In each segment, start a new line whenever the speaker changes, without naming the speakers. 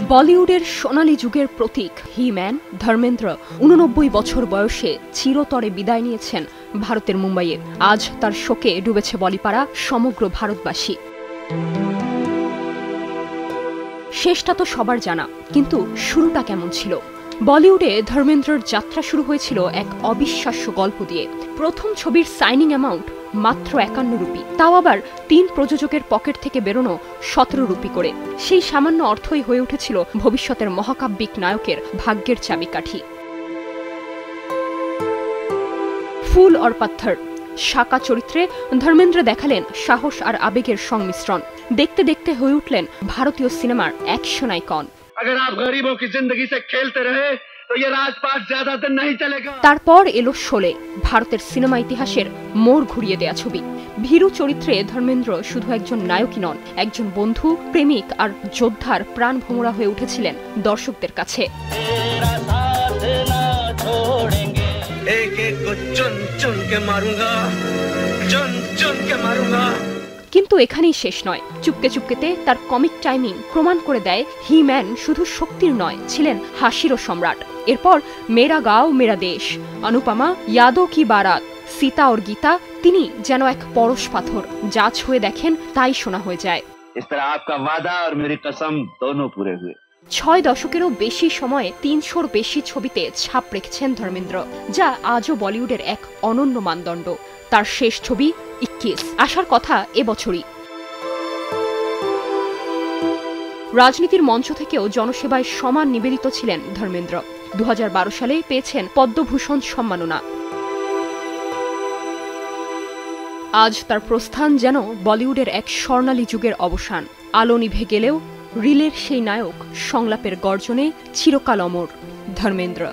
বলিউডের সোনালী যুগের প্রতীক হি-ম্যান ধর্মেন্দ্র ৮৯ বছর বয়সে চিরতরে বিদায় নিয়েছেন ভারতের মুম্বাইয়ে। আজ তার শোকে ডুবেছে বলিপাড়া সমগ্র ভারতবাসী। শেষটা তো সবার জানা, কিন্তু শুরুটা কেমন ছিল? বলিউডে ধর্মেন্দ্রর যাত্রা শুরু হয়েছিল এক অবিশ্বাস্য গল্প দিয়ে। প্রথম ছবির সাইনিং অ্যামাউন্ট মাত্র ৫১ রুপি, তাও আবার ৩ প্রযোজকের পকেট থেকে বেরোনো ১৭ রুপি করে। সেই সামান্য অর্থই হয়ে উঠেছিল ভবিষ্যতের মহাকাব্যিক নায়কের ভাগ্যের চাবিকাঠি। ফুল অর পাথর শাকা চরিত্রে ধর্মেন্দ্র দেখালেন সাহস আর আবেগের সংমিশ্রণ। দেখতে দেখতে হয়ে উঠলেন ভারতীয় সিনেমার অ্যাকশন আইকন। তারপর এলো শোলে, ভারতের সিনেমা ইতিহাসের মোড় ঘুরিয়ে দেয়া ছবি। ভীরু চরিত্রে ধর্মেন্দ্র শুধু একজন নায়কই নন, একজন বন্ধু, প্রেমিক আর যোদ্ধার প্রাণ ভোমরা হয়ে উঠেছিলেন দর্শকদের কাছে। কিন্তু এখানেই শেষ নয়। চুপকে চুপকেতে তার কমিক টাইমিং প্রমাণ করে দেয় হি-ম্যান শুধু শক্তির নয়, ছিলেন হাসিরও সম্রাট। এরপর মেরা গাঁও মেরা দেশ, অনুপমা, ইয়াদো কি বারাত, সীতা ওর গীতা, তিনি যেন এক পরশ পাথর, যা ছুঁয়ে দেখেন তাই শোনা হয়ে যায়। ৬ দশকেরও বেশি সময়ে ৩০০-র বেশি ছবিতে ছাপ রেখেছেন ধর্মেন্দ্র, যা আজও বলিউডের এক অনন্য মানদণ্ড। তার শেষ ছবি ২১ আসার কথা এবছরই। রাজনীতির মঞ্চ থেকেও জনসেবায় সমান নিবেদিত ছিলেন ধর্মেন্দ্র। ২০১২ সালে পেয়েছেন পদ্মভূষণ সম্মাননা। আজ তার প্রস্থান যেন বলিউডের এক স্বর্ণালী যুগের অবসান। আলো নিভে গেলেও রিলের সেই নায়ক সংলাপের গর্জনে চিরকাল অমর ধর্মেন্দ্র।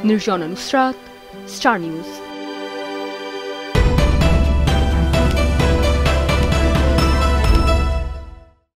Nirjana Nusrat, Star news.